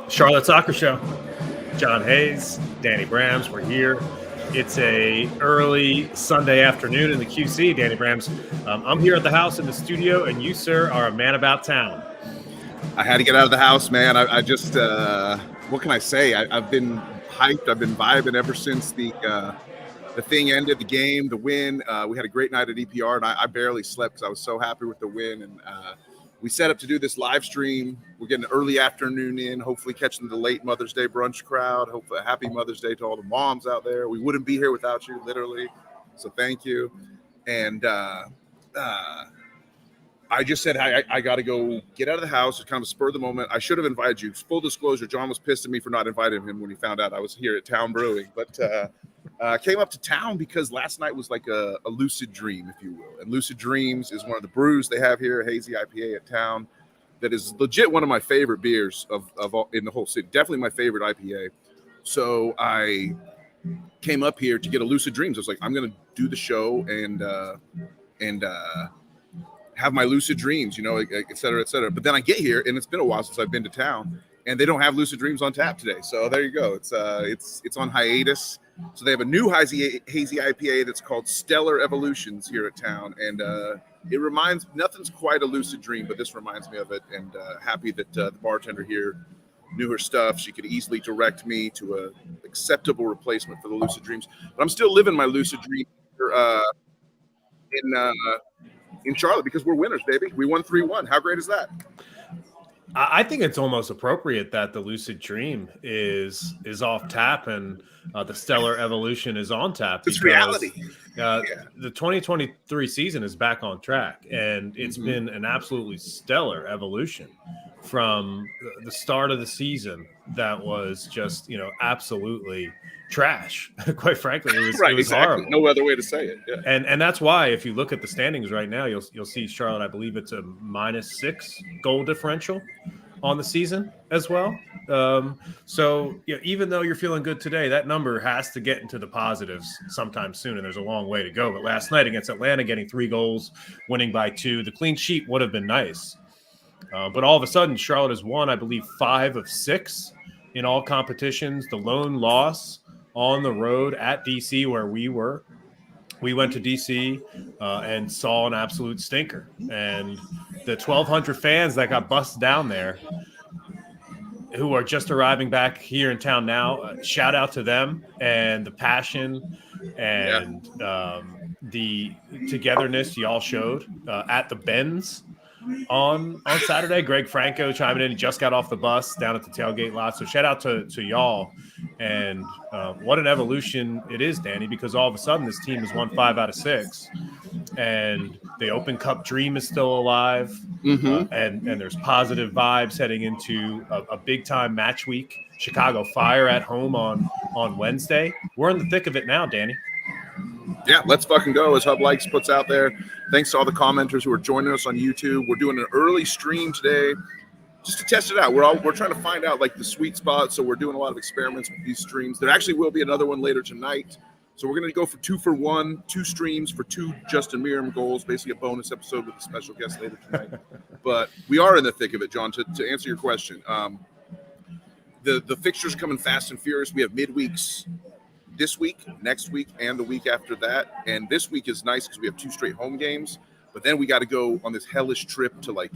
Charlotte Soccer Show. John Hayes, Danny Brams, we're here. It's a early Sunday afternoon in the QC. Danny Brams, I'm here at the house in the studio, and you, sir, are a man about town. I had to get out of the house, man. I just, what can I say? I've been hyped. I've been vibing ever since the thing ended, the game, the win. We had a great night at EPR, and I barely slept because I was so happy with the win. And we set up to do this live stream. We're getting an early afternoon in, hopefully catching the late Mother's Day brunch crowd. Hopefully a happy Mother's Day to all the moms out there. We wouldn't be here without you, literally. So thank you. And I just said, I got to go get out of the house. It's kind of a spur of the moment. I should have invited you. Full disclosure, John was pissed at me for not inviting him when he found out I was here at Town Brewing. But came up to town because last night was like a lucid dream, if you will. And Lucid Dreams is one of the brews they have here, Hazy IPA at Town, that is legit one of my favorite beers of all, in the whole city. Definitely my favorite IPA. So I came up here to get a Lucid Dreams. I was like, I'm going to do the show and have my lucid dreams, you know, et cetera, et cetera. But then I get here, and it's been a while since I've been to town, and they don't have Lucid Dreams on tap today. So there you go. It's on hiatus. So they have a new hazy IPA that's called Stellar Evolutions here at Town, and it reminds, nothing's quite a lucid dream, but this reminds me of it. And happy that the bartender here knew her stuff. She could easily direct me to a acceptable replacement for the Lucid Dreams. But I'm still living my lucid dream in Charlotte because we're winners, baby. We won 3-1. How great is that? I think it's almost appropriate that the Lucid Dream is off tap and the Stellar Evolution is on tap. It's reality. The 2023 season is back on track, and it's been an absolutely stellar evolution from the start of the season that was just, absolutely trash. Quite frankly, it was, right, it was exactly. horrible. No other way to say it. Yeah. And that's why if you look at the standings right now, you'll see Charlotte, I believe it's a -6 goal differential on the season as well. So even though you're feeling good today, that number has to get into the positives sometime soon, and there's a long way to go. But last night against Atlanta, getting 3 goals, winning by 2, the clean sheet would have been nice. But all of a sudden, Charlotte has won, I believe, 5 of 6 in all competitions. The lone loss on the road at DC, where we were. We went to DC and saw an absolute stinker. And the 1,200 fans that got bussed down there, who are just arriving back here in town now, shout out to them and the passion and the togetherness y'all showed at the Benz on Saturday. Greg Franco chiming in. He just got off the bus down at the tailgate lot. So shout out to y'all. And what an evolution it is, Danny, because all of a sudden this team has won 5 out of 6. And the Open Cup dream is still alive. And there's positive vibes heading into a big-time match week. Chicago Fire at home on Wednesday. We're in the thick of it now, Danny. Yeah, let's fucking go, as Hub Likes puts out there. Thanks to all the commenters who are joining us on YouTube. We're doing an early stream today just to test it out. We're trying to find out like the sweet spot, so we're doing a lot of experiments with these streams. There actually will be another one later tonight. So we're going to go for 2 for 1, 2 streams for 2 Justin Meram goals, basically a bonus episode with a special guest later tonight. But we are in the thick of it, John, to answer your question. The fixtures coming fast and furious. We have midweeks this week, next week, and the week after that. And this week is nice because we have 2 straight home games. But then we got to go on this hellish trip to like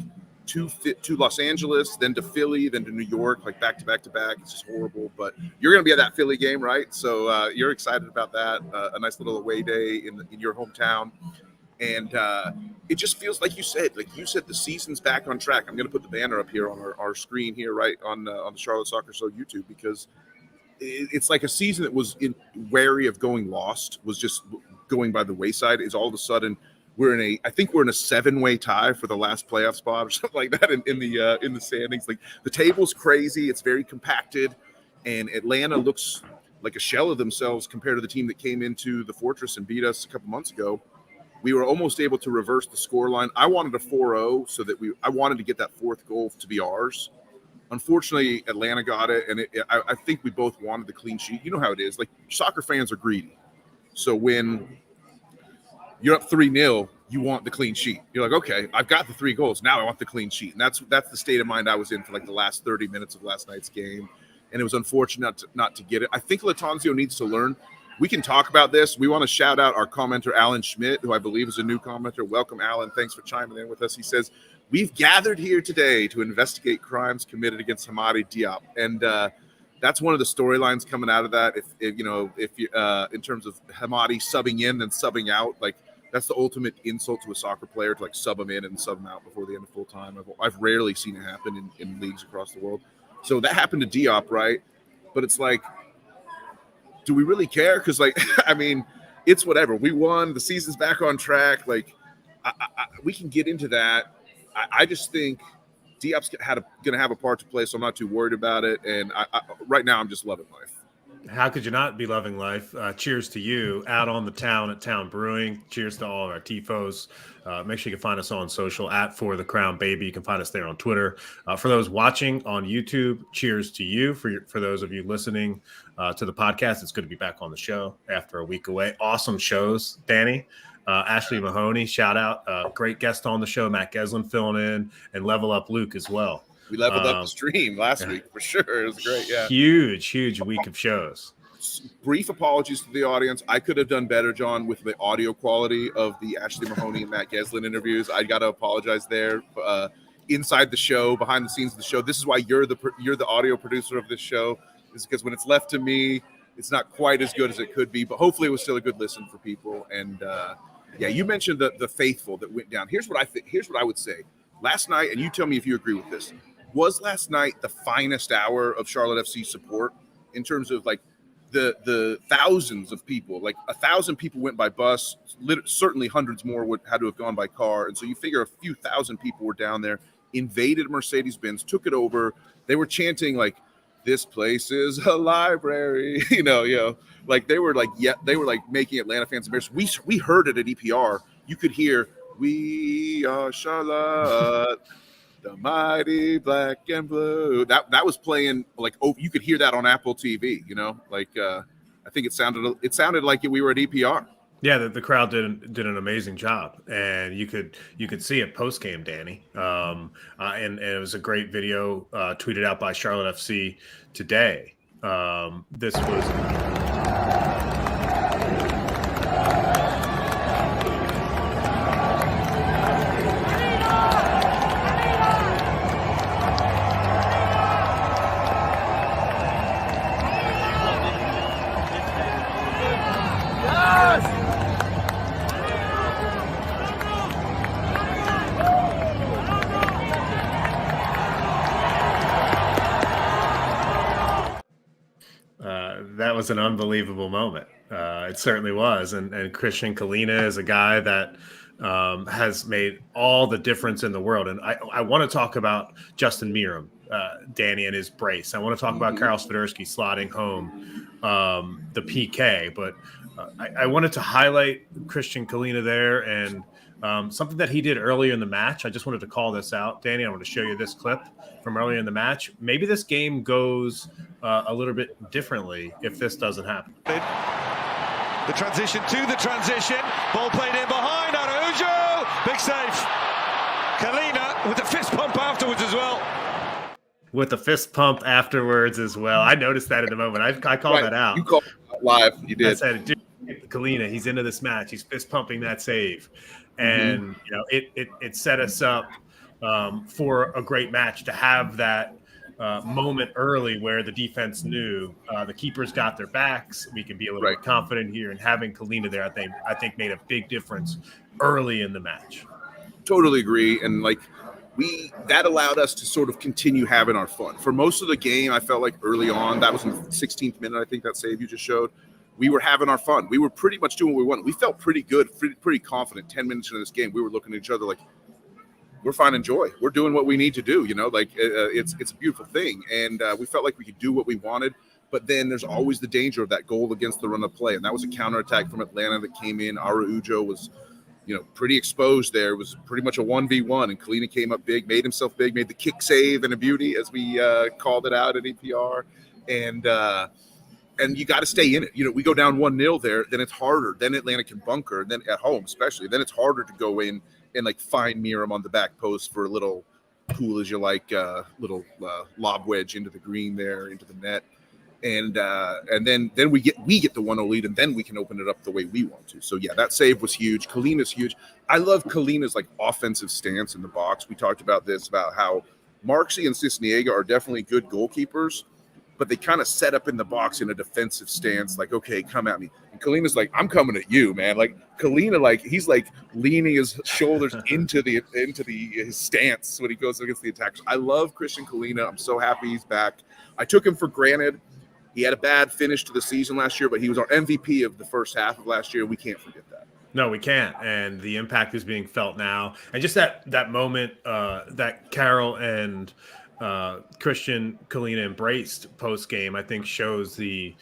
to Los Angeles, then to Philly, then to New York, like back to back to back. It's just horrible. But you're going to be at that Philly game, right? So you're excited about that. A nice little away day in your hometown. And it just feels like you said the season's back on track. I'm going to put the banner up here on our screen here, right on the Charlotte Soccer Show YouTube, because it's like a season that was wary of going lost, was just going by the wayside, is all of a sudden I think we're in a 7-way tie for the last playoff spot or something like that in the standings. Like the table's crazy. It's very compacted, and Atlanta looks like a shell of themselves compared to the team that came into the Fortress and beat us a couple months ago. We were almost able to reverse the scoreline. I wanted a 4-0 so that I wanted to get that 4th goal to be ours. Unfortunately, Atlanta got it, and I think we both wanted the clean sheet. You know how it is. Like, soccer fans are greedy. So when you're up 3-0, you want the clean sheet. You're like, okay, I've got the 3 goals. Now I want the clean sheet. And that's the state of mind I was in for like the last 30 minutes of last night's game. And it was unfortunate not to get it. I think Latanzio needs to learn. We can talk about this. We want to shout out our commenter, Alan Schmidt, who I believe is a new commenter. Welcome, Alan. Thanks for chiming in with us. He says, we've gathered here today to investigate crimes committed against Hamadi Diop. And that's one of the storylines coming out of that. If you in terms of Hamadi subbing in and subbing out, like that's the ultimate insult to a soccer player to like sub him in and sub him out before the end of full time. I've rarely seen it happen in leagues across the world. So that happened to Diop, right? But it's like, do we really care? Because like, I mean, it's whatever. We won. The season's back on track. Like, we can get into that. I just think Diop's going to have a part to play, so I'm not too worried about it. And right now, I'm just loving life. How could you not be loving life? Cheers to you out on the town at Town Brewing. Cheers to all of our TIFOs. Make sure you can find us on social at For the Crown Baby. You can find us there on Twitter. For those watching on YouTube, cheers to you. For those of you listening to the podcast, it's good to be back on the show after a week away. Awesome shows, Danny. Ashley Mahoney, shout out. Great guest on the show, Matt Geslin filling in, and Level Up Luke as well. We leveled up the stream last week for sure. It was great. Yeah. Huge week of shows. Brief apologies to the audience. I could have done better, John, with the audio quality of the Ashley Mahoney and Matt Geslin interviews. I got to apologize there. Inside the show, behind the scenes of the show. This is why you're the audio producer of this show. Is because when it's left to me, it's not quite as good as it could be. But hopefully, it was still a good listen for people. And yeah, you mentioned the faithful that went down. Here's what I would say. Last night, and you tell me if you agree with this. Was last night the finest hour of Charlotte FC support in terms of like the thousands of people? Like 1,000 people went by bus, certainly hundreds more had to have gone by car. And so you figure a few thousand people were down there, invaded Mercedes-Benz, took it over. They were chanting like, "This place is a library," like they were like making Atlanta fans embarrassed. We heard it at EPR. You could hear, "We are Charlotte." The mighty black and blue. That was playing like, oh, you could hear that on Apple TV. I think it sounded like we were at EPR. Yeah, the crowd did an amazing job, and you could see it post game, Danny. And it was a great video tweeted out by Charlotte FC today. This was. That was an unbelievable moment. It certainly was. And Christian Kalina is a guy that has made all the difference in the world. And I want to talk about Justin Meram, Danny, and his brace. I want to talk about Karol Swiderski slotting home the PK. But I wanted to highlight Christian Kalina there and something that he did earlier in the match. I just wanted to call this out. Danny, I want to show you this clip from earlier in the match. Maybe this game goes a little bit differently if this doesn't happen. The transition to the transition. Ball played in behind. Araujo. Big save. Kalina with the fist pump afterwards as well. With the fist pump afterwards as well. I noticed that in the moment. I called that out. You called it live. You did. I said, dude, Kalina, he's into this match. He's fist pumping that save. And, it set us up for a great match to have that moment early where the defense knew the keepers got their backs. We can be a little bit confident here, and having Kalina there, I think made a big difference early in the match. Totally agree. And like that allowed us to sort of continue having our fun. For most of the game, I felt like early on, that was in the 16th minute, I think that save you just showed, we were having our fun. We were pretty much doing what we wanted. We felt pretty good, pretty confident. 10 minutes into this game, we were looking at each other like, we're finding joy. We're doing what we need to do. It's a beautiful thing. And we felt like we could do what we wanted. But then there's always the danger of that goal against the run of play. And that was a counterattack from Atlanta that came in. Araujo was, pretty exposed there. It was pretty much a 1v1. And Kalina came up big, made himself big, made the kick save and a beauty, as we called it out at EPR. And and you got to stay in it. You know, we go down 1-0 there, then it's harder. Then Atlanta can bunker, and then at home especially, then it's harder to go in and like find Meram on the back post for a little cool as you like, little lob wedge into the green there, into the net. And then we get the 1-0 lead, and then we can open it up the way we want to. So yeah, that save was huge. Kalina's huge. I love Kalina's like offensive stance in the box. We talked about this, about how Marksy and Cisniega are definitely good goalkeepers, but they kind of set up in the box in a defensive stance, like, okay, come at me. And Kalina's like, I'm coming at you, man. Like Kalina, like he's like leaning his shoulders into his stance when he goes against the attackers. I love Christian Kalina. I'm so happy he's back. I took him for granted. He had a bad finish to the season last year, but he was our MVP of the first half of last year. We can't forget that. No, we can't. And the impact is being felt now. And just that moment that Karol and Christian Kalina embraced post-game, I think shows the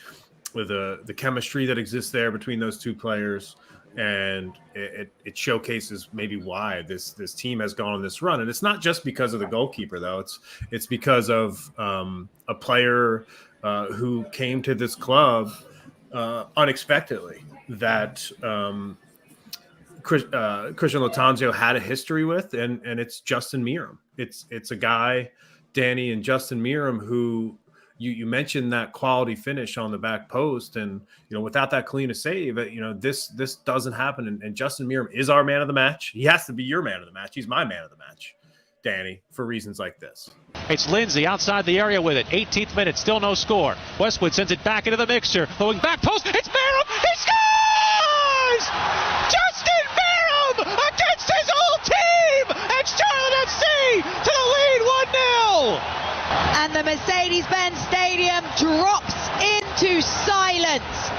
chemistry that exists there between those two players. And it showcases maybe why this team has gone on this run. And it's not just because of the goalkeeper, though. It's because of a player who came to this club unexpectedly, that Christian Lattanzio had a history with, and it's Justin Meram. It's a guy, Danny and Justin Meram, who you mentioned that quality finish on the back post, and without that clean save, this doesn't happen. And Justin Meram is our man of the match. He has to be your man of the match. He's my man of the match, Danny, for reasons like this. It's Lindsay outside the area with it. 18th minute, still no score. Westwood sends it back into the mixture. Going back post, it's Meram! He scores! Justin Meram against his old team! It's Charlotte FC to the lead 1-0! And the Mercedes-Benz Stadium drops into silence.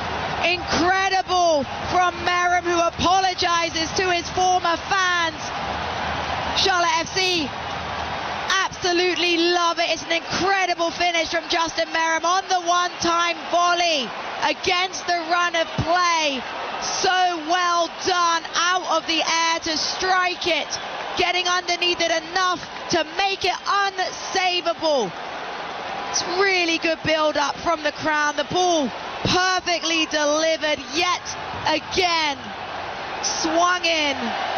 Incredible from Meram, who apologizes to his former fans. Charlotte FC absolutely love it. It's an incredible finish from Justin Meram on the one-time volley against the run of play. So well done out of the air to strike it, getting underneath it enough to make it unsavable. It's really good build-up from the Crown. The ball perfectly delivered yet again. Swung in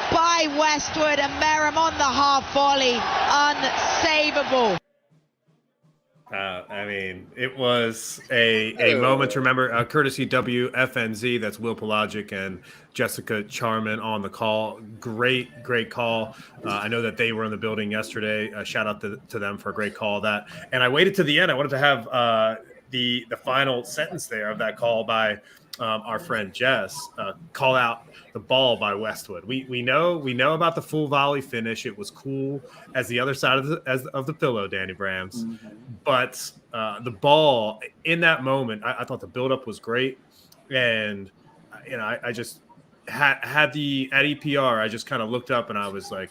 by Westwood, and Meram on the half volley, unsavable. It was a moment to remember. Courtesy WFNZ, that's Will Pelagic and Jessica Charman on the call. Great call. I know that they were in the building yesterday. Shout out to them for a great call. And I waited to the end. I wanted to have the final sentence there of that call by our friend Jess, call out the ball by Westwood. We know about the full volley finish. It was cool as the other side of the pillow, Danny Brams. Mm-hmm. But the ball in that moment, I thought the buildup was great, and I just had at EPR. I just kind of looked up and I was like,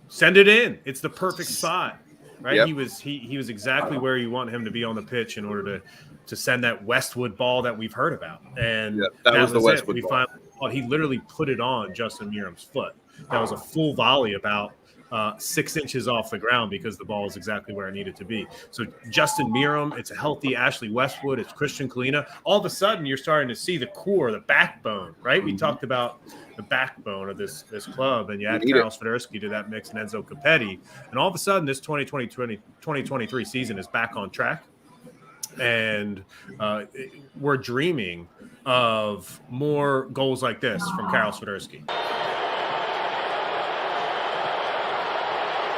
send it in. It's the perfect spot, right? Yep. He was exactly where you want him to be on the pitch in order to send that Westwood ball that we've heard about. And that was the Westwood ball. He literally put it on Justin Meram's foot. That was a full volley about 6 inches off the ground, because the ball is exactly where it needed to be. So Justin Meram, it's a healthy Ashley Westwood, it's Christian Kalina. All of a sudden, you're starting to see the core, the backbone, right? Mm-hmm. We talked about the backbone of this club, and you add Karol Swiderski to that mix and Enzo Capetti. And all of a sudden, this 2023 season is back on track. And we're dreaming of more goals like this from Karol Swiderski.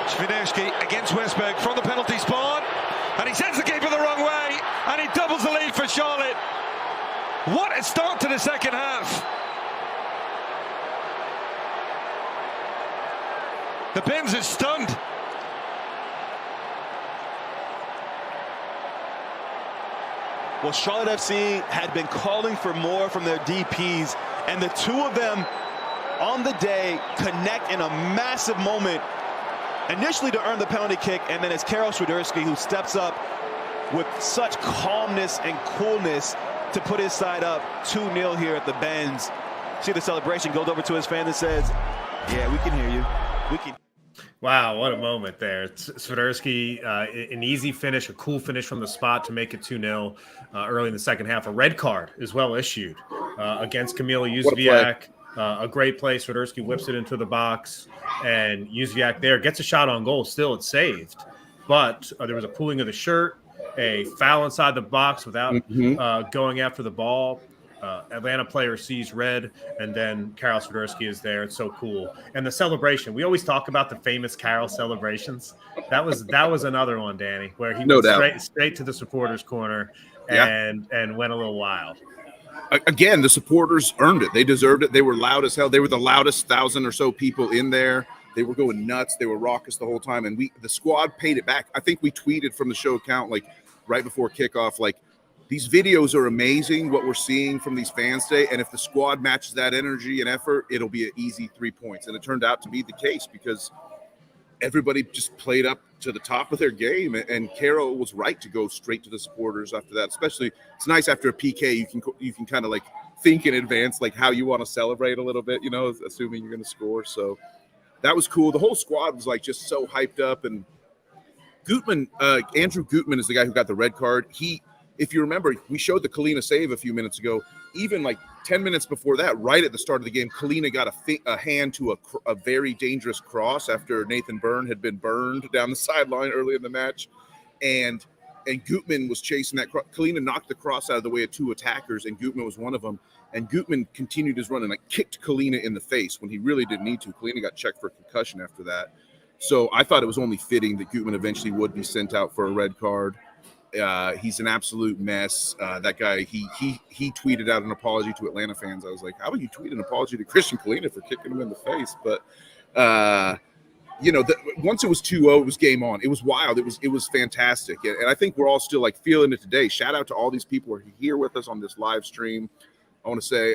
Swiderski against Westberg from the penalty spot, and he sends the keeper the wrong way, and he doubles the lead for Charlotte. What a start to the second half. The Pins is stunned. Well, Charlotte FC had been calling for more from their DPs, and the two of them on the day connect in a massive moment, initially to earn the penalty kick, and then it's Karol Swiderski who steps up with such calmness and coolness to put his side up 2-0 here at the Benz. See the celebration, goes over to his fan and says, yeah, we can hear you. We can. Wow, what a moment there. Swiderski, an easy finish, a cool finish from the spot to make it 2-0 early in the second half. A red card is well issued against Kamil Józwiak. A great play. Swiderski whips it into the box, and Józwiak there gets a shot on goal. Still, it's saved. But there was a pulling of the shirt, a foul inside the box without going after the ball. Atlanta player sees red, and then Karol Swiderski is there. It's so cool. And the celebration. We always talk about the famous Karol celebrations. That was another one, Danny, where he went straight to the supporters' corner and went a little wild. Again, the supporters earned it. They deserved it. They were loud as hell. They were the loudest 1,000 or so people in there. They were going nuts. They were raucous the whole time. And the squad paid it back. I think we tweeted from the show account, like right before kickoff, like, these videos are amazing, what we're seeing from these fans today. And if the squad matches that energy and effort, it'll be an easy 3 points. And it turned out to be the case because everybody just played up to the top of their game. And Karol was right to go straight to the supporters after that. Especially, it's nice after a PK, you can kind of like think in advance, like how you want to celebrate a little bit, assuming you're going to score. So that was cool. The whole squad was like just so hyped up. And Gutman, Andrew Gutman is the guy who got the red card. If you remember, we showed the Kalina save a few minutes ago. Even like 10 minutes before that, right at the start of the game, Kalina got a hand to a very dangerous cross after Nathan Byrne had been burned down the sideline early in the match. And Gutman was chasing that cross. Kalina knocked the cross out of the way of 2 attackers, and Gutman was one of them. And Gutman continued his run and like kicked Kalina in the face when he really didn't need to. Kalina got checked for concussion after that. So I thought it was only fitting that Gutman eventually would be sent out for a red card. He's an absolute mess. That guy, he tweeted out an apology to Atlanta fans. I was like, how would you tweet an apology to Christian Kalina for kicking him in the face? But once it was 2-0, it was game on. It was wild. It was fantastic. And I think we're all still like feeling it today. Shout out to all these people who are here with us on this live stream. I want to say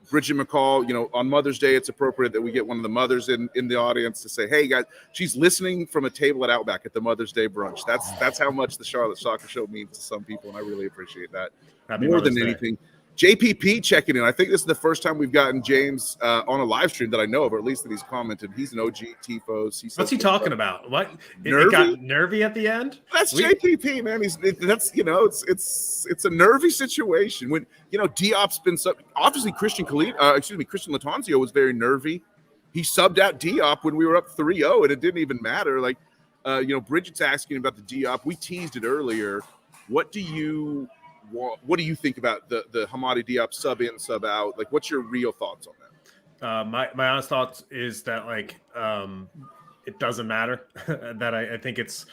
Bridget McCall, on Mother's Day, it's appropriate that we get one of the mothers in the audience to say, hey, guys, she's listening from a table at Outback at the Mother's Day brunch. That's how much the Charlotte Soccer Show means to some people, and I really appreciate that. More than anything. JPP checking in. I think this is the first time we've gotten James on a live stream that I know of, or at least that he's commented. He's an OG Tifos. What's he talking about? What? It got nervy at the end? That's JPP, man. It's a nervy situation. When Diop's been obviously Christian Lattanzio was very nervy. He subbed out Diop when we were up 3-0, and it didn't even matter. Like, Bridget's asking about the Diop. We teased it earlier. What do you think about the Hamady Diop sub in, sub out? Like, what's your real thoughts on that? My honest thoughts is that it doesn't matter. That I think it's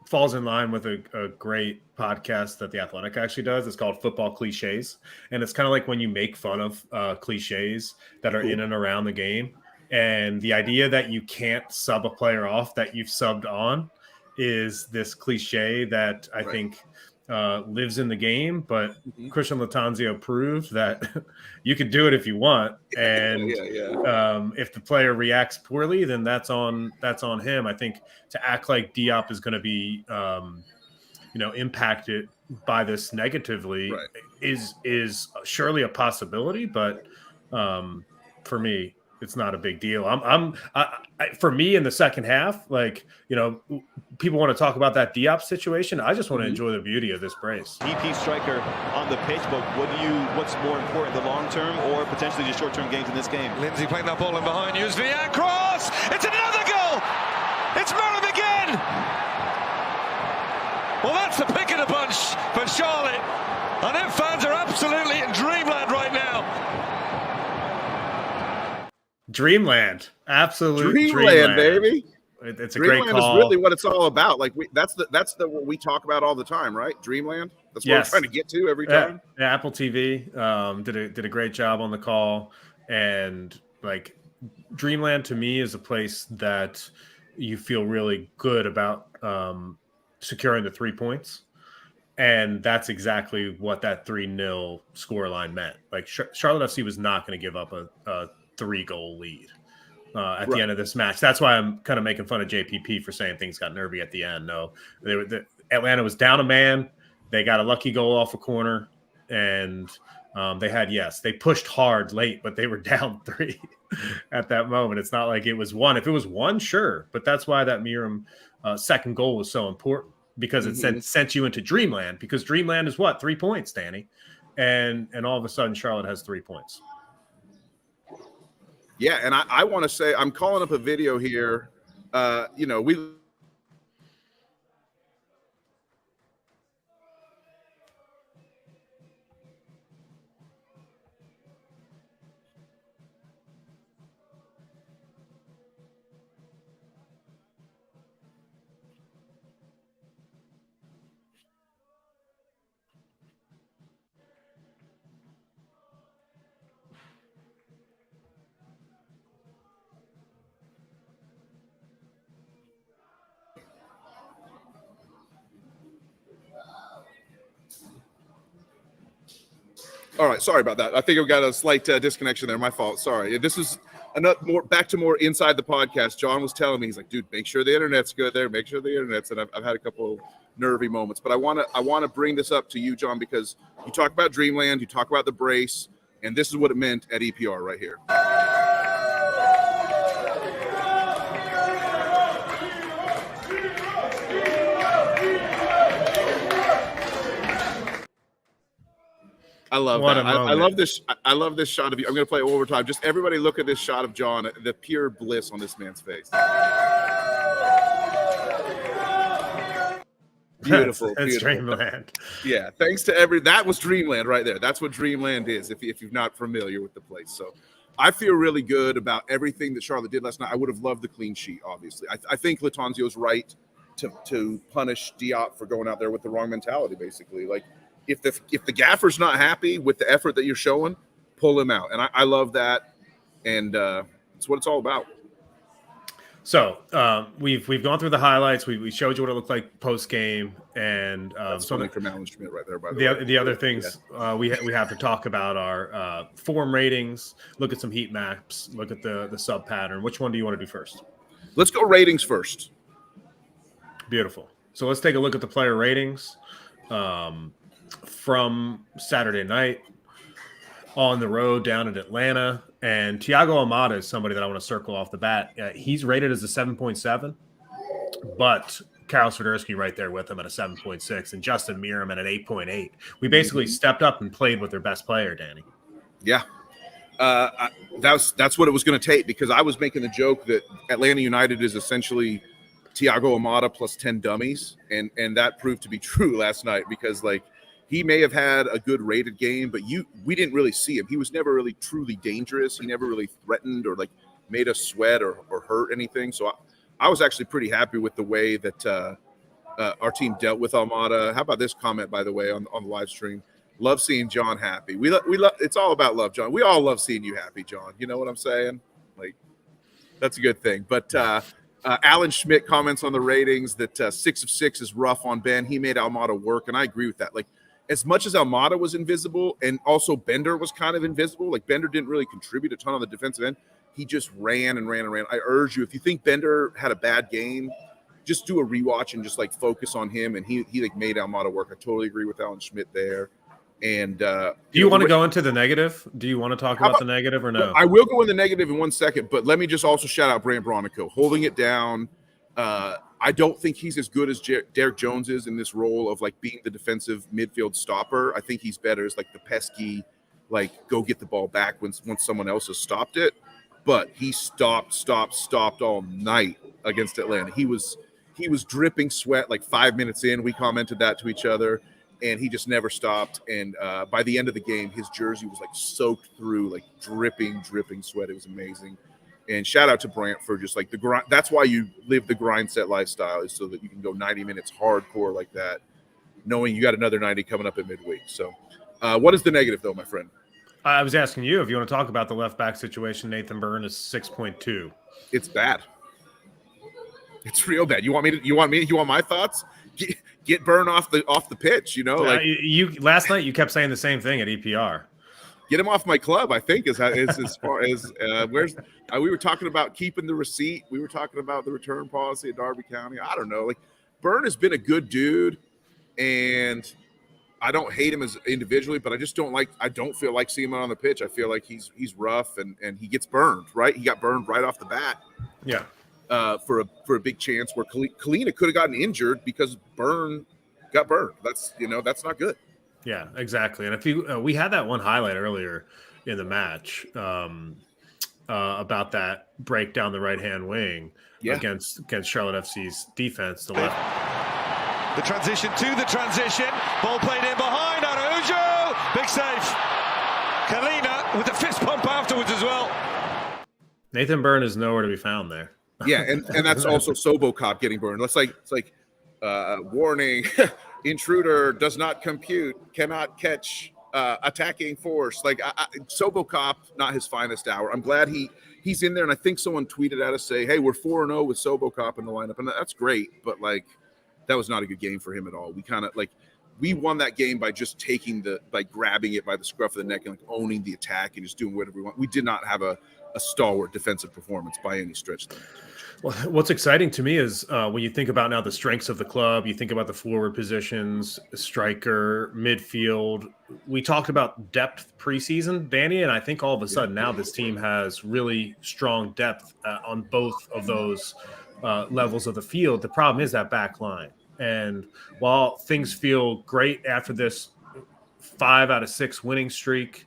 falls in line with a great podcast that The Athletic actually does. It's called Football Cliches, and it's kind of like when you make fun of cliches that are in and around the game, and the idea that you can't sub a player off that you've subbed on is this cliche that I think lives in the game, but Christian Lattanzio proved that you could do it if you want, and if the player reacts poorly, then that's on him. I think to act like Diop is going to be impacted by this negatively is surely a possibility, but for me, it's not a big deal. For me in the second half, people want to talk about that Diop situation. I just want to enjoy the beauty of this brace. DP striker on the pitch, but what's more important, the long term or potentially just short term gains in this game? Lindsay playing that ball in behind. Józwiak cross. It's another goal. It's Meram again. Well, that's the pick of the bunch for Charlotte, and their fans are absolutely in dreamland right now. Dreamland, absolute dreamland, baby. It's a Dreamland great call. Is really what it's all about. Like that's what we talk about all the time, right? Dreamland. That's what we're trying to get to every time. Yeah, Apple TV did a great job on the call, and Dreamland to me is a place that you feel really good about securing the 3 points, and that's exactly what that 3-0 scoreline meant. Like Charlotte FC was not going to give up a 3-goal lead at the end of this match. That's why I'm kind of making fun of JPP for saying things got nervy at the end. No, Atlanta was down a man. They got a lucky goal off a corner, and They pushed hard late, but they were down 3 at that moment. It's not like it was 1. If it was 1, sure. But that's why that Meram second goal was so important, because it sent you into dreamland, because dreamland is what? 3 points, Danny. And all of a sudden Charlotte has 3 points. Yeah, and I want to say, I'm calling up a video here. We All right, sorry about that. I think we got a slight disconnection there. My fault. Sorry. This is back to more inside the podcast. John was telling me, he's like, dude, make sure the internet's good there. Make sure the internet's. And I've had a couple of nervy moments, but I want to bring this up to you, John, because you talk about Dreamland, you talk about the brace, and this is what it meant at EPR right here. I love that. I love this. I love this shot of you. I'm going to play it one more time. Just everybody look at this shot of John, the pure bliss on this man's face. Beautiful. That's Dreamland. Yeah. Thanks to that was Dreamland right there. That's what Dreamland is if you're not familiar with the place. So I feel really good about everything that Charlotte did last night. I would have loved the clean sheet, obviously. I think Latanzio's right to punish Diop for going out there with the wrong mentality, basically. Like, if the gaffer's not happy with the effort that you're showing, pull him out. And I love that. And it's what it's all about. So we've gone through the highlights. We showed you what it looked like post game, and that's something from Alan Schmidt right there. By the other things we have to talk about are form ratings. Look at some heat maps. Look at the sub pattern. Which one do you want to do first? Let's go ratings first. Beautiful. So let's take a look at the player ratings from Saturday night on the road down in Atlanta. And Thiago Almada is somebody that I want to circle off the bat. He's rated as a 7.7, but Karol Swiderski right there with him at a 7.6, and Justin Meram at an 8.8. We basically stepped up and played with their best player, Danny. Yeah. That's what it was going to take, because I was making the joke that Atlanta United is essentially Thiago Almada plus 10 dummies, and that proved to be true last night, because like he may have had a good rated game, but we didn't really see him. He was never really truly dangerous. He never really threatened or like made us sweat or hurt anything. So I was actually pretty happy with the way that our team dealt with Almada. How about this comment, by the way, on the live stream? Love seeing John happy. We love. It's all about love, John. We all love seeing you happy, John. You know what I'm saying? Like, that's a good thing. But Alan Schmidt comments on the ratings that 6 of 6 is rough on Ben. He made Almada work, and I agree with that. Like, as much as Almada was invisible, and also Bender was kind of invisible, like Bender didn't really contribute a ton on the defensive end. He just ran and ran and ran. I urge you, if you think Bender had a bad game, just do a rewatch and just like focus on him. And he like made Almada work. I totally agree with Alan Schmidt there. And do you want to go into the negative? Do you want to talk about the negative or no? I will go in the negative in 1 second, but let me just also shout out Brant Bronico holding it down. I don't think he's as good as Derek Jones is in this role of like being the defensive midfield stopper. I think he's better as like the pesky, like go get the ball back once someone else has stopped it. But he stopped all night against Atlanta. He was dripping sweat like 5 minutes in. We commented that to each other, and he just never stopped. And by the end of the game, his jersey was like soaked through, like dripping sweat. It was amazing. And shout out to Brant for just like the grind. That's why you live the grind set lifestyle, is so that you can go 90 minutes hardcore like that, knowing you got another 90 coming up at midweek. So what is the negative though, my friend? I was asking you if you want to talk about the left back situation. Nathan Byrne is 6.2. It's bad. It's real bad. You want my thoughts? Get Byrne off the pitch, you know? Like you last night you kept saying the same thing at EPR. Get him off my club, I think, is as far as we were talking about keeping the receipt. We were talking about the return policy at Darby County. I don't know. Like, Byrne has been a good dude, and I don't hate him as individually, but I don't feel like seeing him on the pitch. I feel like he's rough and he gets burned, right? He got burned right off the bat. Yeah. For a big chance where Kalina could have gotten injured because Byrne got burned. That's not good. Yeah, exactly. And if we had that one highlight earlier in the match about that break down the right-hand wing against Charlotte FC's defense, the left. The transition to the transition. Ball played in behind. Araujo. Big save. Kalina with the fist pump afterwards as well. Nathan Byrne is nowhere to be found there. Yeah, and that's also Sobocop getting burned. It's like warning, intruder does not compute, cannot catch attacking force. Like Sobocop, not his finest hour. I'm glad he's in there, and I think someone tweeted at us say, "Hey, we're 4-0 with Sobocop in the lineup," and that's great. But like, that was not a good game for him at all. We won that game by just by grabbing it by the scruff of the neck and like owning the attack and just doing whatever we want. We did not have a stalwart defensive performance by any stretch. Well, what's exciting to me is when you think about now the strengths of the club, you think about the forward positions, striker, midfield. We talked about depth preseason, Danny, and I think all of a sudden now this team has really strong depth on both of those levels of the field. The problem is that back line. And while things feel great after this 5 out of 6 winning streak,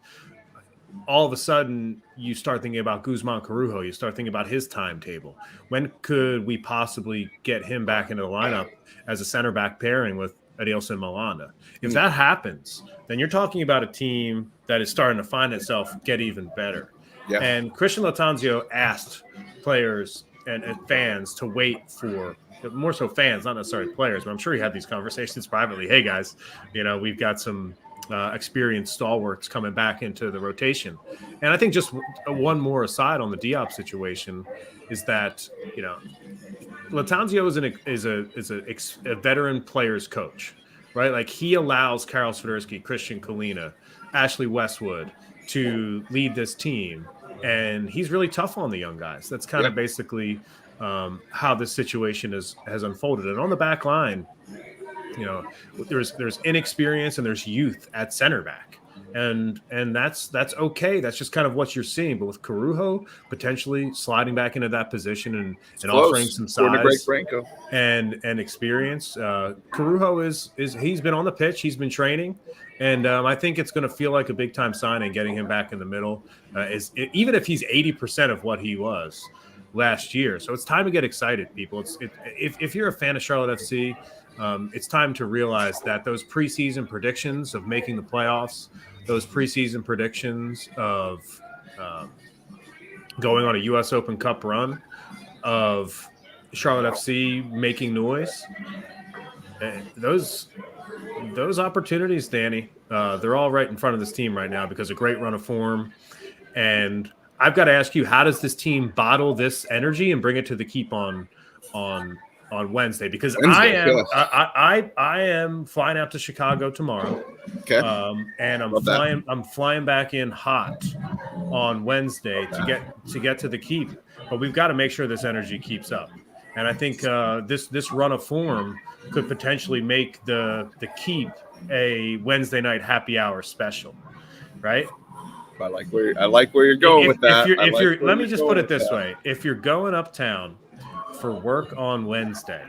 all of a sudden you start thinking about Guzman Corujo. You start thinking about his timetable. When could we possibly get him back into the lineup as a center back pairing with Adilson Malanda? If that happens, then you're talking about a team that is starting to find itself get even better. Yeah. And Christian Latanzio asked players and fans to wait for, more so fans, not necessarily players, but I'm sure he had these conversations privately. Hey guys, we've got some experienced stalwarts coming back into the rotation. And I think just one more aside on the Diop situation is that, Latanzio is a veteran players coach, right? Like he allows Karol Swiderski, Christian Kalina, Ashley Westwood to lead this team. And he's really tough on the young guys. That's kind of basically how this situation has unfolded. And on the back line, there's inexperience and there's youth at center back, and that's okay. That's just kind of what you're seeing. But with Corujo potentially sliding back into that position and offering some size and experience, Corujo is he's been on the pitch, he's been training, and I think it's going to feel like a big time signing getting him back in the middle. Even if he's 80% of what he was last year, so it's time to get excited, people. If you're a fan of Charlotte FC. It's time to realize that those preseason predictions of making the playoffs, those preseason predictions of going on a U.S. Open Cup run, of Charlotte FC making noise, those opportunities, Danny, they're all right in front of this team right now because of a great run of form. And I've got to ask you, how does this team bottle this energy and bring it to the keep on Wednesday? Because I am flying out to Chicago tomorrow. Okay. And I'm flying back in hot on Wednesday to get to the keep. But we've got to make sure this energy keeps up. And I think this run of form could potentially make the keep a Wednesday night happy hour special, right? I like where you're going with that. Let me just put it this way: if you're going uptown for work on Wednesday,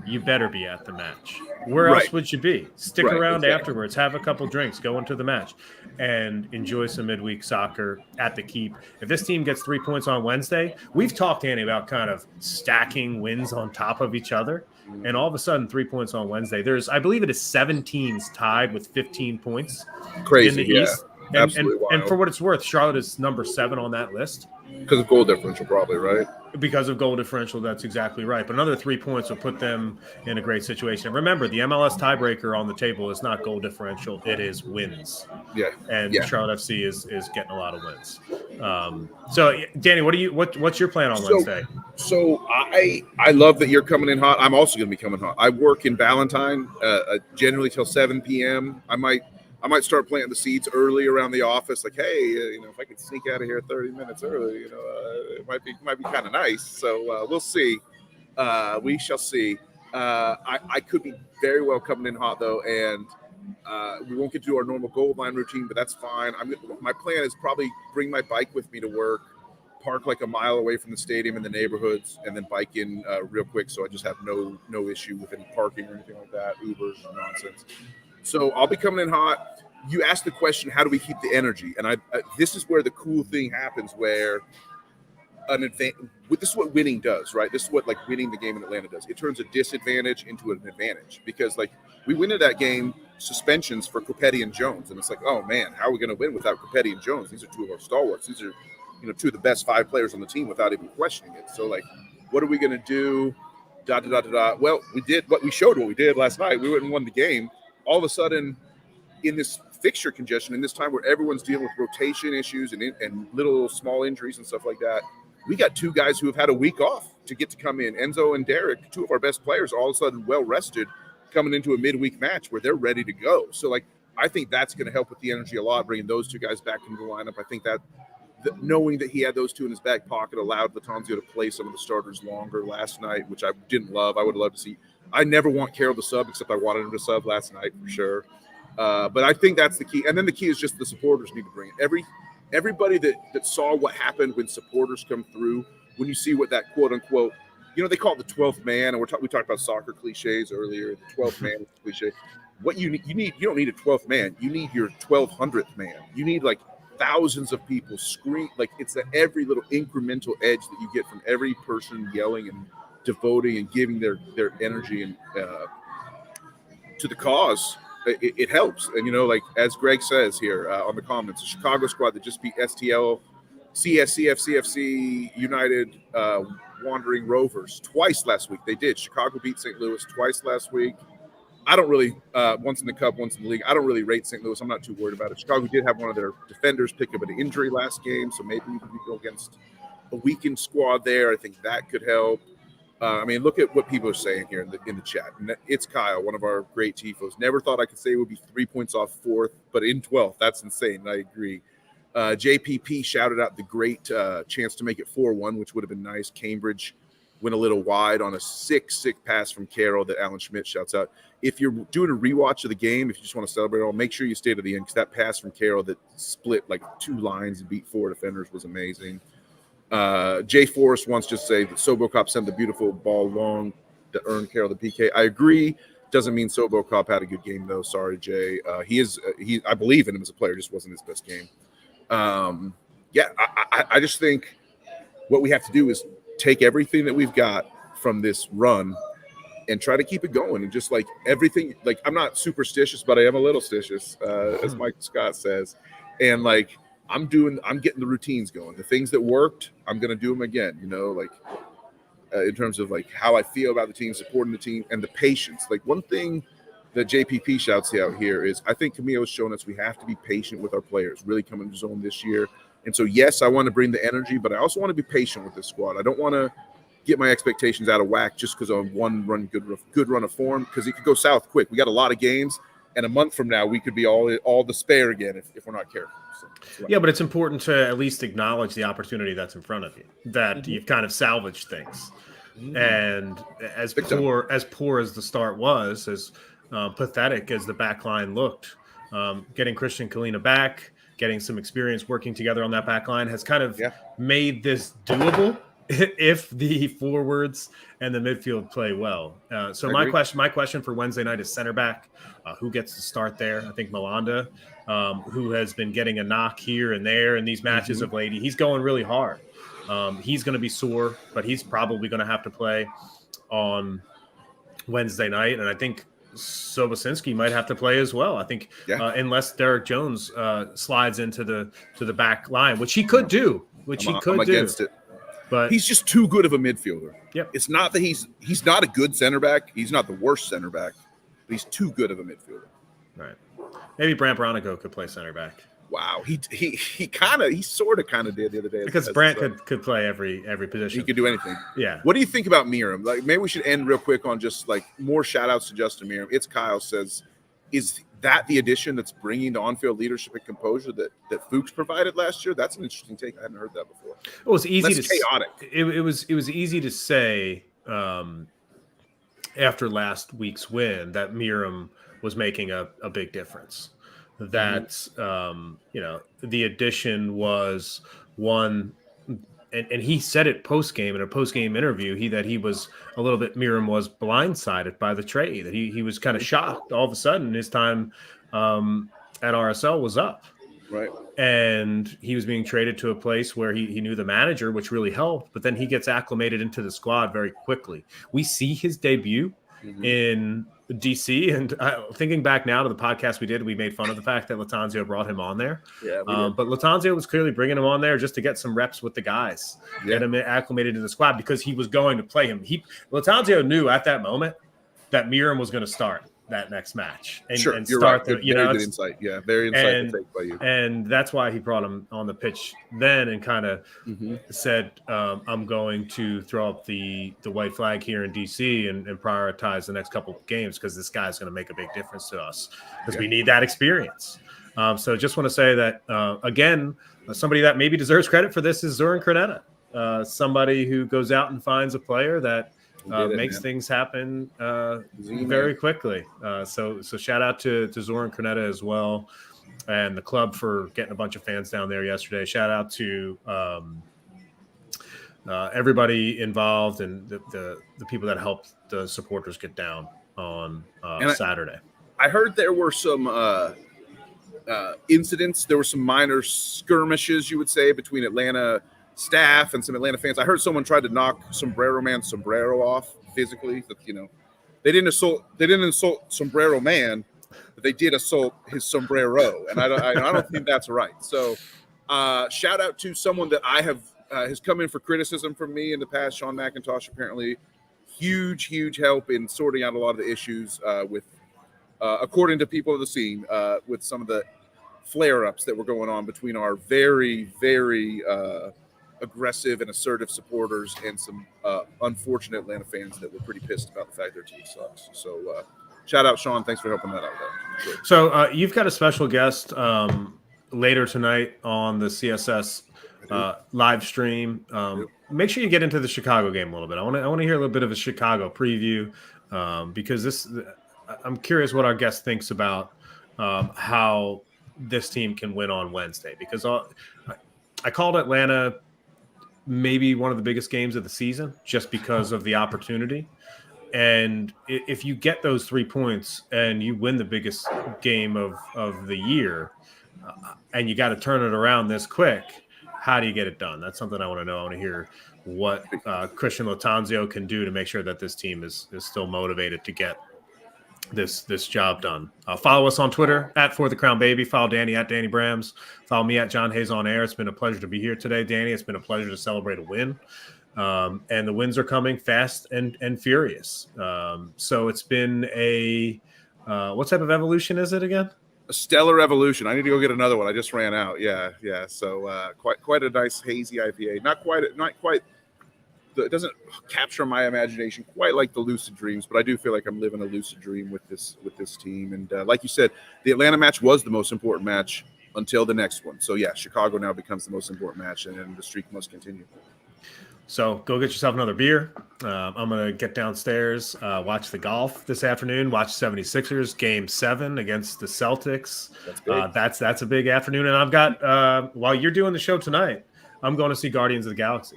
you better be at the match. Where else would you be? Stick around afterwards, have a couple drinks, go into the match, and enjoy some midweek soccer at the Keep. If this team gets 3 points on Wednesday, we've talked, Andy, about kind of stacking wins on top of each other, and all of a sudden 3 points on Wednesday. I believe it is 7 teams tied with 15 points in the East. And for what it's worth, Charlotte is number 7 on that list. Because of goal differential, probably, right? Because of goal differential, that's exactly right. But another 3 points will put them in a great situation. And remember, the MLS tiebreaker on the table is not goal differential; it is wins. Yeah. And Charlotte FC is getting a lot of wins. So, Danny, what's your plan on Wednesday? So I love that you're coming in hot. I'm also going to be coming hot. I work in Valentine, generally till 7 p.m. I might start planting the seeds early around the office. Like, hey, if I could sneak out of here 30 minutes early, it might be kind of nice. So we'll see. We shall see. I could be very well coming in hot though, and We won't get to do our normal goal line routine, but that's fine. My plan is probably bring my bike with me to work, park like a mile away from the stadium in the neighborhoods, and then bike in real quick, so I just have no issue with any parking or anything like that, Ubers or nonsense. So I'll be coming in hot. You asked the question, how do we keep the energy? And this is where the cool thing happens, where this is what winning does, right? This is what like winning the game in Atlanta does. It turns a disadvantage into an advantage, because like we win at that game, suspensions for Copetti and Jones, and it's like, oh man, how are we going to win without Copetti and Jones? These are two of our stalwarts. These are, two of the best 5 players on the team without even questioning it. So like, what are we going to do? Well, we did what we showed. What we did last night, we went and won the game. All of a sudden, in this fixture congestion, in this time where everyone's dealing with rotation issues and little small injuries and stuff like that, we got 2 guys who have had a week off to get to come in. Enzo and Derek, 2 of our best players, all of a sudden well rested, coming into a midweek match where they're ready to go. So like, I think that's going to help with the energy a lot, bringing those 2 guys back into the lineup. I think that knowing that he had those 2 in his back pocket allowed Latanzio to play some of the starters longer last night, which I didn't love. I would love to see. I never want Karol to sub, except I wanted him to sub last night for sure. But I think that's the key. And then the key is just the supporters need to bring it. Everybody that saw what happened when supporters come through, when you see what that quote unquote, they call it the 12th man, and we talked about soccer cliches earlier. The 12th man is a cliche. What you don't need a 12th man. You need your 1200th man. You need like thousands of people scream, like it's every little incremental edge that you get from every person yelling and devoting and giving their energy and to the cause. It helps. And like as Greg says here on the comments, the Chicago squad that just beat STL, CSCF, CFC, United, Wandering Rovers twice last week. They did. Chicago beat St. Louis twice last week. I don't really, once in the Cup, once in the league. I don't really rate St. Louis. I'm not too worried about it. Chicago did have one of their defenders pick up an injury last game, so maybe we could go against a weakened squad there. I think that could help. Look at what people are saying here in the chat. It's Kyle, one of our great tifos. Never thought I could say it would be 3 points off 4th, but in 12th. That's insane. I agree. JPP shouted out the great chance to make it 4-1, which would have been nice. Cambridge went a little wide on a sick pass from Karol that Alan Schmidt shouts out. If you're doing a rewatch of the game, if you just want to celebrate it all, make sure you stay to the end, because that pass from Karol that split like 2 lines and beat 4 defenders was amazing. Jay Forrest wants to say that Sobocop sent the beautiful ball long to earn Karol the PK. I agree. Doesn't mean Sobocop had a good game though. Sorry, Jay. I believe in him as a player. Just wasn't his best game. I just think what we have to do is take everything that we've got from this run and try to keep it going. And just like everything, like I'm not superstitious, but I am a little stitious, as Mike Scott says. And like, I'm getting the routines going. The things that worked, I'm going to do them again, in terms of like how I feel about the team, supporting the team, and the patience. Like one thing that JPP shouts out here is I think Camille's shown us we have to be patient with our players, really coming to zone this year. And so, yes, I want to bring the energy, but I also want to be patient with this squad. I don't want to get my expectations out of whack just because of one good run of form, because it could go south quick. We got a lot of games, and a month from now we could be all despair again if we're not careful. So, yeah, but it's important to at least acknowledge the opportunity that's in front of you, that you've kind of salvaged things. And as poor as the start was, as pathetic as the back line looked, getting Christian Kalina back, getting some experience working together on that back line has kind of made this doable if the forwards and the midfield play well. So my question for Wednesday night is center back. Who gets to start there? I think Malanda, who has been getting a knock here and there in these matches of late. He's going really hard. He's going to be sore, but he's probably going to have to play on Wednesday night. And I think Sobocinski might have to play as well. I think unless Derek Jones slides into the back line, which he could do, I'm against it. But he's just too good of a midfielder. Yep. It's not that he's not a good center back. He's not the worst center back, but he's too good of a midfielder. Right. Maybe Brant Bronico could play center back. Wow. He sort of did the other day. Because Brant could play every position. He could do anything. Yeah. What do you think about Meram? Like, maybe we should end real quick on just like more shout outs to Justin Meram. It's Kyle says, is that the addition that's bringing the on-field leadership and composure that Fuchs provided last year? That's an interesting take. I hadn't heard that before. It was easy chaotic. It was easy to say after last week's win that Meram was making a big difference. That the addition was one. And he said it post game in a post game interview. Meram was blindsided by the trade. That he was kind of shocked. All of a sudden, his time at RSL was up, right? And he was being traded to a place where he knew the manager, which really helped. But then he gets acclimated into the squad very quickly. We see his debut in DC, and thinking back now to the podcast we did, we made fun of the fact that Lattanzio brought him on there. Yeah, but Lattanzio was clearly bringing him on there just to get some reps with the guys, get him acclimated to the squad, because he was going to play him. Lattanzio knew at that moment that Meram was going to start that next match and you're start right. Good insight. Yeah, very insightful take by you. And that's why he brought him on the pitch then and kind of said, I'm going to throw up the white flag here in DC and prioritize the next couple of games, because this guy's going to make a big difference to us, because we need that experience. So just want to say that, again, somebody that maybe deserves credit for this is Zoran Krneta, somebody who goes out and finds a player that makes things happen very quickly. So shout out to Zoran Krneta as well, and the club for getting a bunch of fans down there yesterday. Shout out to everybody involved and the people that helped the supporters get down on Saturday. I heard there were some incidents. There were some minor skirmishes, you would say, between Atlanta staff and some Atlanta fans. I heard someone tried to knock Sombrero Man's sombrero off physically. That they didn't insult Sombrero Man, but they did assault his sombrero, and I don't think that's right. So, shout out to someone that I have has come in for criticism from me in the past. Sean McIntosh, apparently huge help in sorting out a lot of the issues with, according to people of the scene, with some of the flare-ups that were going on between our very aggressive and assertive supporters and some unfortunate Atlanta fans that were pretty pissed about the fact their team sucks. So shout out, Sean. Thanks for helping that out there. Sure. So you've got a special guest later tonight on the CSS live stream. Make sure you get into the Chicago game a little bit. I want to hear a little bit of a Chicago preview because I'm curious what our guest thinks about how this team can win on Wednesday, because I called Atlanta maybe one of the biggest games of the season just because of the opportunity. And if you get those 3 points and you win the biggest game of the year and you got to turn it around this quick, how do you get it done? That's something I want to know. I want to hear what Christian Lattanzio can do to make sure that this team is still motivated to get this job done. Follow us on Twitter @ForTheCrownBaby. Follow Danny @Danny Brams. Follow me @John Hayes on Air. It's been a pleasure to be here today, Danny. It's been a pleasure to celebrate a win. And the wins are coming fast and furious. So it's been a what type of evolution is it again? A stellar evolution. I need to go get another one. I just ran out. Yeah. So quite a nice hazy IPA. Not quite. It doesn't capture my imagination quite like the lucid dreams, but I do feel like I'm living a lucid dream with this team. And like you said, the Atlanta match was the most important match until the next one. So yeah, Chicago now becomes the most important match, and the streak must continue. So go get yourself another beer. I'm going to get downstairs, watch the golf this afternoon, watch 76ers Game 7 against the Celtics. That's a big afternoon. And I've got, while you're doing the show tonight, I'm going to see Guardians of the Galaxy.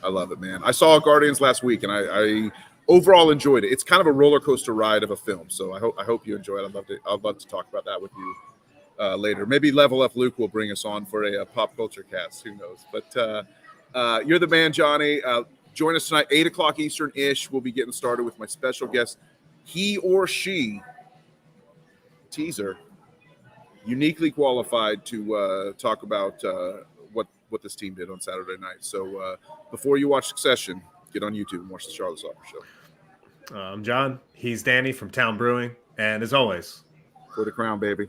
I love it, man. I saw Guardians last week, and I overall enjoyed it. It's kind of a roller coaster ride of a film, so I hope you enjoy it. I'd love to talk about that with you later. Maybe Level Up Luke will bring us on for a pop culture cast. Who knows? But you're the man, Johnny. Join us tonight, 8 o'clock Eastern-ish. We'll be getting started with my special guest. He or she, teaser, uniquely qualified to talk about what this team did on Saturday night. So before you watch Succession, get on YouTube and watch the Charlotte Soccer Show. I'm John. He's Danny from Town Brewing. And as always, for the crown, baby.